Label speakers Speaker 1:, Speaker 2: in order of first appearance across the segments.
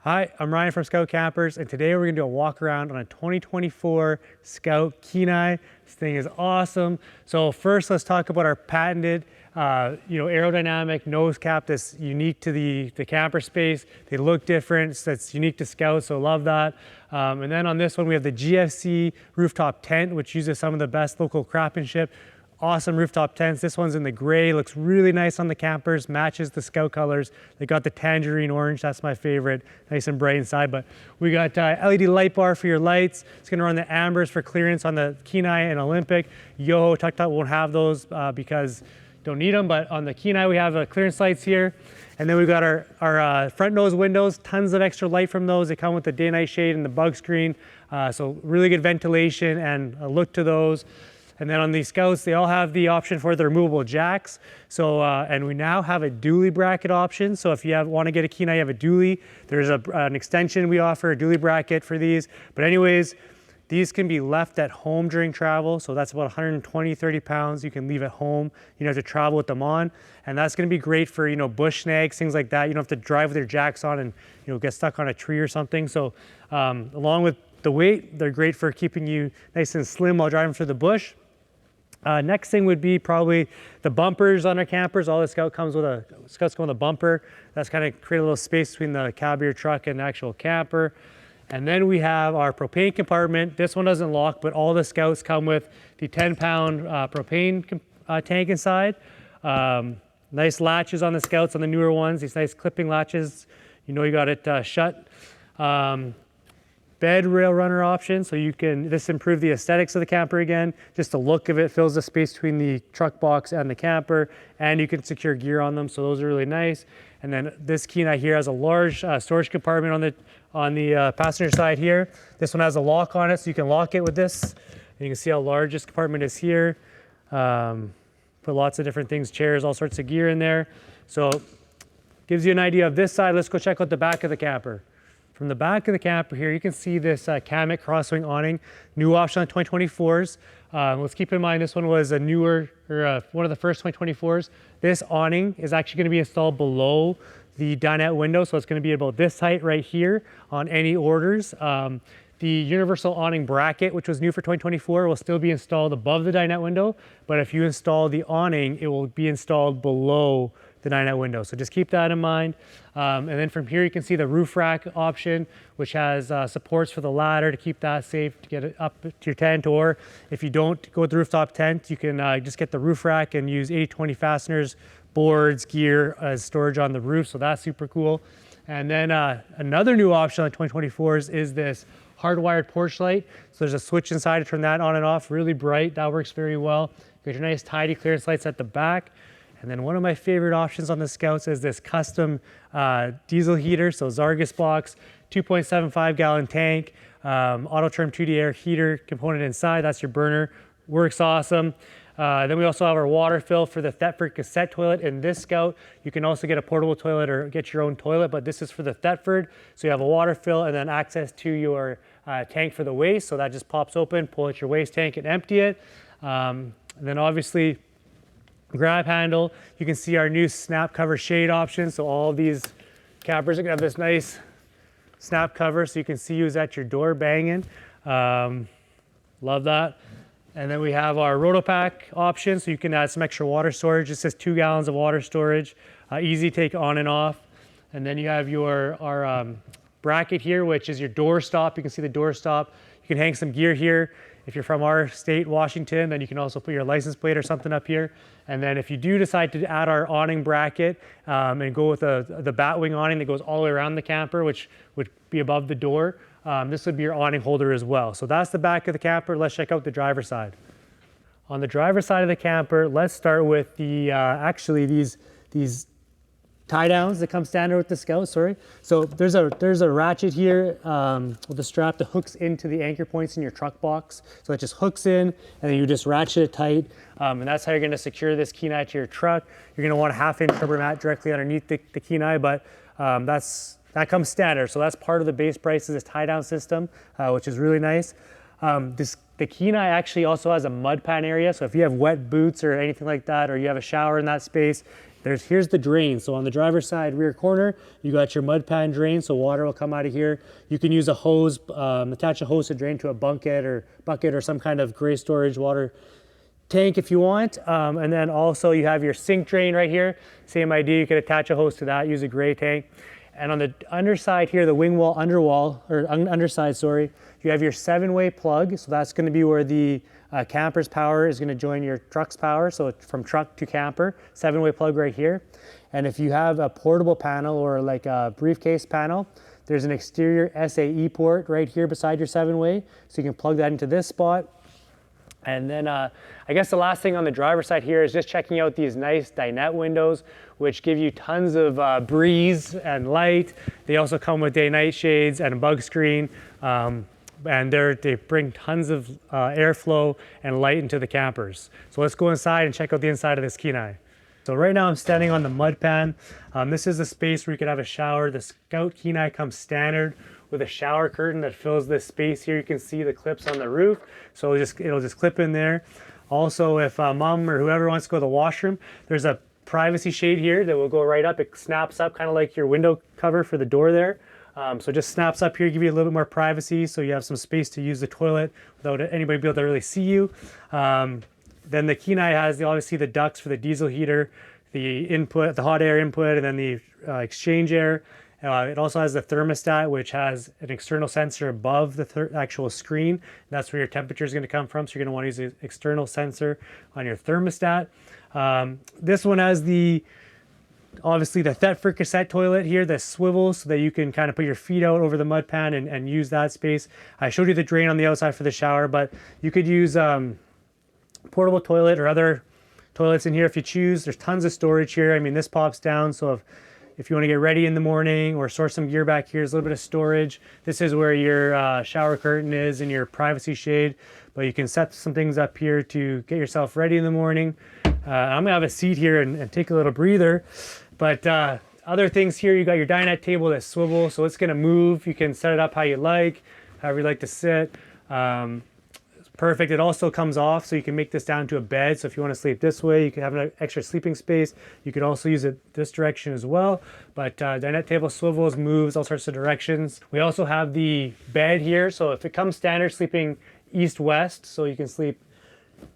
Speaker 1: Hi, I'm Ryan from Scout Campers, and today we're gonna do a walk around on a 2024 Scout Kenai. This thing is awesome. So first, let's talk about our patented, aerodynamic nose cap that's unique to the camper space. They look different, so that's unique to Scout, so love that. And then on this one, we have the GFC rooftop tent, which uses some of the best local craftsmanship. Awesome rooftop tents. This one's in the gray, looks really nice on the campers, matches the Scout colors. They got the tangerine orange, that's my favorite, nice and bright inside. But we got LED light bar for your lights. It's gonna run the ambers for clearance on the Kenai and Olympic. Yoho, Tuk Tuk won't have those because don't need them, but on the Kenai we have clearance lights here. And then we've got our front nose windows, tons of extra light from those. They come with the day-night shade and the bug screen. So really good ventilation and a look to those. And then on these Scouts, they all have the option for the removable jacks. So, and we now have a dually bracket option. So if you want to get a Kenai, you have a dually. There's an extension we offer, a dually bracket for these. But anyways, these can be left at home during travel. So that's about 120, 30 pounds you can leave at home. You don't have to travel with them on. And that's gonna be great for, bush snags, things like that. You don't have to drive with your jacks on and, get stuck on a tree or something. So along with the weight, they're great for keeping you nice and slim while driving through the bush. Next thing would be probably the bumpers on our campers. All the Scouts come with a bumper. That's kind of create a little space between the cab of your truck and the actual camper. And then we have our propane compartment. This one doesn't lock, but all the Scouts come with the 10-pound propane tank inside. Nice latches on the Scouts on the newer ones. These nice clipping latches. You got it shut. Bed rail runner option, so this improve the aesthetics of the camper again. Just the look of it fills the space between the truck box and the camper, and you can secure gear on them, so those are really nice. And then this Kenai here has a large storage compartment on the passenger side here. This one has a lock on it, so you can lock it with this. And you can see how large this compartment is here. Put lots of different things, chairs, all sorts of gear in there. So gives you an idea of this side. Let's go check out the back of the camper. From the back of the camper here, you can see this Kamek crosswing awning, new option on 2024s. Let's keep in mind this one was a newer, or one of the first 2024s. This awning is actually going to be installed below the dinette window, so it's going to be about this height right here on any orders. The universal awning bracket, which was new for 2024, will still be installed above the dinette window, but if you install the awning, it will be installed below the dinette window. So just keep that in mind. And then from here, you can see the roof rack option, which has supports for the ladder to keep that safe to get it up to your tent. Or if you don't go with the rooftop tent, you can just get the roof rack and use 80/20 fasteners, boards, gear as storage on the roof. So that's super cool. And then another new option on 2024s is this hardwired porch light. So there's a switch inside to turn that on and off, really bright. That works very well. Got your nice tidy clearance lights at the back. And then one of my favorite options on the Scouts is this custom diesel heater. So Zargus box, 2.75 gallon tank, auto term 2D air heater component inside. That's your burner, works awesome. Then we also have our water fill for the Thetford cassette toilet. In this Scout, you can also get a portable toilet or get your own toilet, but this is for the Thetford. So you have a water fill and then access to your tank for the waste. So that just pops open, pull out your waste tank and empty it. And then obviously, grab handle. You can see our new snap cover shade option. So all these campers are gonna have this nice snap cover so you can see who's at your door banging. Love that. And then we have our Rotopack option, so you can add some extra water storage. It says 2 gallons of water storage, easy take on and off. And then you have our bracket here, which is your door stop. You can see the door stop. You can hang some gear here. If you're from our state, Washington, then you can also put your license plate or something up here. And then if you do decide to add our awning bracket and go with the batwing awning that goes all the way around the camper, which would be above the door, this would be your awning holder as well. So that's the back of the camper. Let's check out the driver's side. On the driver's side of the camper, let's start with the actually these tie downs that come standard with the Scout, sorry. So there's a ratchet here with a strap that hooks into the anchor points in your truck box. So it just hooks in and then you just ratchet it tight. And that's how you're gonna secure this Kenai to your truck. You're gonna want a 1/2-inch rubber mat directly underneath the Kenai, but that comes standard. So that's part of the base price of this tie down system, which is really nice. The Kenai actually also has a mud pan area. So if you have wet boots or anything like that, or you have a shower in that space, Here's the drain. So on the driver's side rear corner, you got your mud pan drain, so water will come out of here. You can use a hose, attach a hose to drain to a bucket or some kind of gray storage water tank if you want. And then also you have your sink drain right here. Same idea, you could attach a hose to that, use a gray tank. And on the underside here, the wing wall, underside, sorry, you have your 7-way plug. So that's gonna be where the camper's power is gonna join your truck's power. So from truck to camper, 7-way plug right here. And if you have a portable panel or like a briefcase panel, there's an exterior SAE port right here beside your 7-way. So you can plug that into this spot. And then I guess the last thing on the driver's side here is just checking out these nice dinette windows, which give you tons of breeze and light. They also come with day-night shades and a bug screen. And they bring tons of airflow and light into the campers. So let's go inside and check out the inside of this Kenai. So right now I'm standing on the mud pan. This is the space where you could have a shower. The Scout Kenai comes standard with a shower curtain that fills this space here. You can see the clips on the roof. So it'll just clip in there. Also, if mom or whoever wants to go to the washroom, there's a privacy shade here that will go right up. It snaps up kind of like your window cover for the door there. So it just snaps up here, give you a little bit more privacy so you have some space to use the toilet without anybody being able to really see you. Then the Kenai has obviously the ducts for the diesel heater, the input, the hot air input, and then the exchange air. It also has the thermostat, which has an external sensor above the actual screen. That's where your temperature is going to come from. So you're going to want to use an external sensor on your thermostat. This one has obviously the Thetford cassette toilet here that swivels so that you can kind of put your feet out over the mud pan and use that space. I showed you the drain on the outside for the shower, but you could use portable toilet or other toilets in here if you choose. There's tons of storage here. I mean, this pops down, so if you want to get ready in the morning or store some gear back here, there's a little bit of storage. This is where your shower curtain is and your privacy shade, but you can set some things up here to get yourself ready in the morning. I'm gonna have a seat here and take a little breather, but other things here, you got your dinette table that swivels, so it's gonna move. You can set it up how you like, however you like to sit. Perfect. It also comes off, so you can make this down to a bed. So if you want to sleep this way, you can have an extra sleeping space. You could also use it this direction as well. But dinette table swivels, moves all sorts of directions. We also have the bed here. So if it comes standard, sleeping east-west, so you can sleep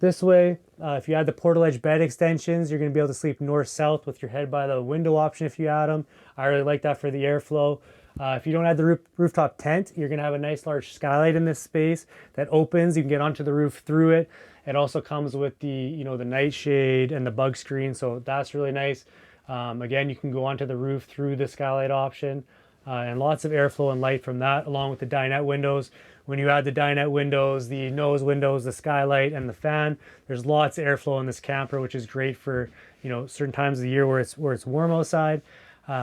Speaker 1: this way. If you add the portal edge bed extensions, you're going to be able to sleep north-south with your head by the window option if you add them. I really like that for the airflow. If you don't add the rooftop tent, you're going to have a nice large skylight in this space that opens. You can get onto the roof through it. It also comes with the nightshade and the bug screen, so that's really nice. Again, you can go onto the roof through the skylight option, and lots of airflow and light from that, along with the dinette windows. When you add the dinette windows, the nose windows, the skylight, and the fan, there's lots of airflow in this camper, which is great for certain times of the year where it's warm outside.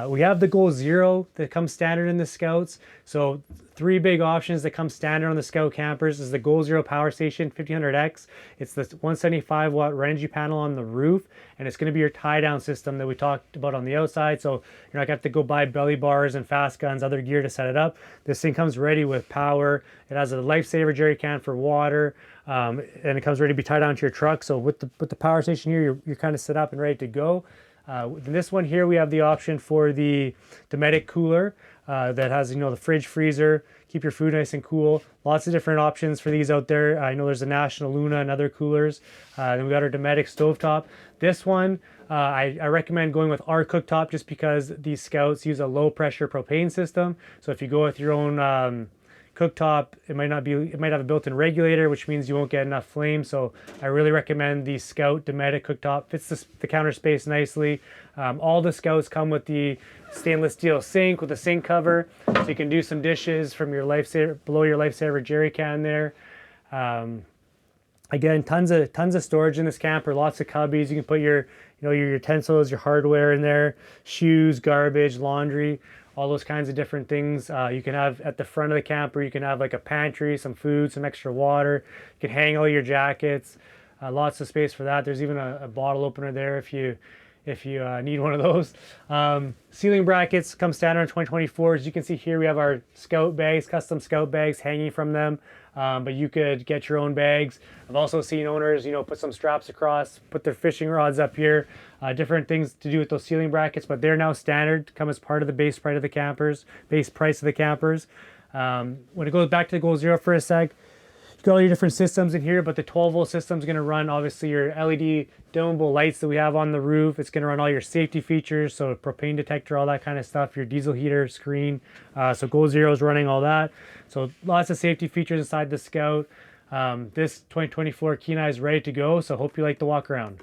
Speaker 1: We have the Goal Zero that comes standard in the Scouts. So 3 big options that come standard on the Scout campers is the Goal Zero Power Station 1500X. It's the 175 watt Renogy panel on the roof, and it's going to be your tie down system that we talked about on the outside. So you're not going to have to go buy belly bars and fast guns, other gear to set it up. This thing comes ready with power. It has a lifesaver jerry can for water, and it comes ready to be tied down to your truck. So with the power station here, you're kind of set up and ready to go. In this one here, we have the option for the Dometic cooler that has, the fridge freezer, keep your food nice and cool. Lots of different options for these out there. I know there's a National Luna and other coolers. Then we got our Dometic stovetop. This one, I recommend going with our cooktop just because these Scouts use a low pressure propane system. So if you go with your own cooktop, it might have a built-in regulator, which means you won't get enough flame. So I really recommend the Scout Dometic cooktop. Fits the counter space nicely. All the Scouts come with the stainless steel sink with a sink cover, so you can do some dishes from your below your lifesaver jerry can there. Again, tons of storage in this camper. Lots of cubbies. You can put your your utensils, your hardware in there, shoes, garbage, laundry, all those kinds of different things. You can have at the front of the camper, you can have like a pantry, some food, some extra water. You can hang all your jackets. Lots of space for that. There's even a bottle opener there if you if you need one of those. Ceiling brackets come standard in 2024. As you can see here, we have our Scout bags, custom Scout bags hanging from them. But you could get your own bags. I've also seen owners, put some straps across, put their fishing rods up here, different things to do with those ceiling brackets, but they're now standard, come as part of the base price of the campers. When it goes back to the Goal Zero for a sec, you got all your different systems in here, but the 12-volt system is going to run obviously your LED dimmable lights that we have on the roof. It's going to run all your safety features, so propane detector, all that kind of stuff, your diesel heater, screen. So Goal Zero is running all that. So lots of safety features inside the Scout. This 2024 Kenai is ready to go, so hope you like the walk around.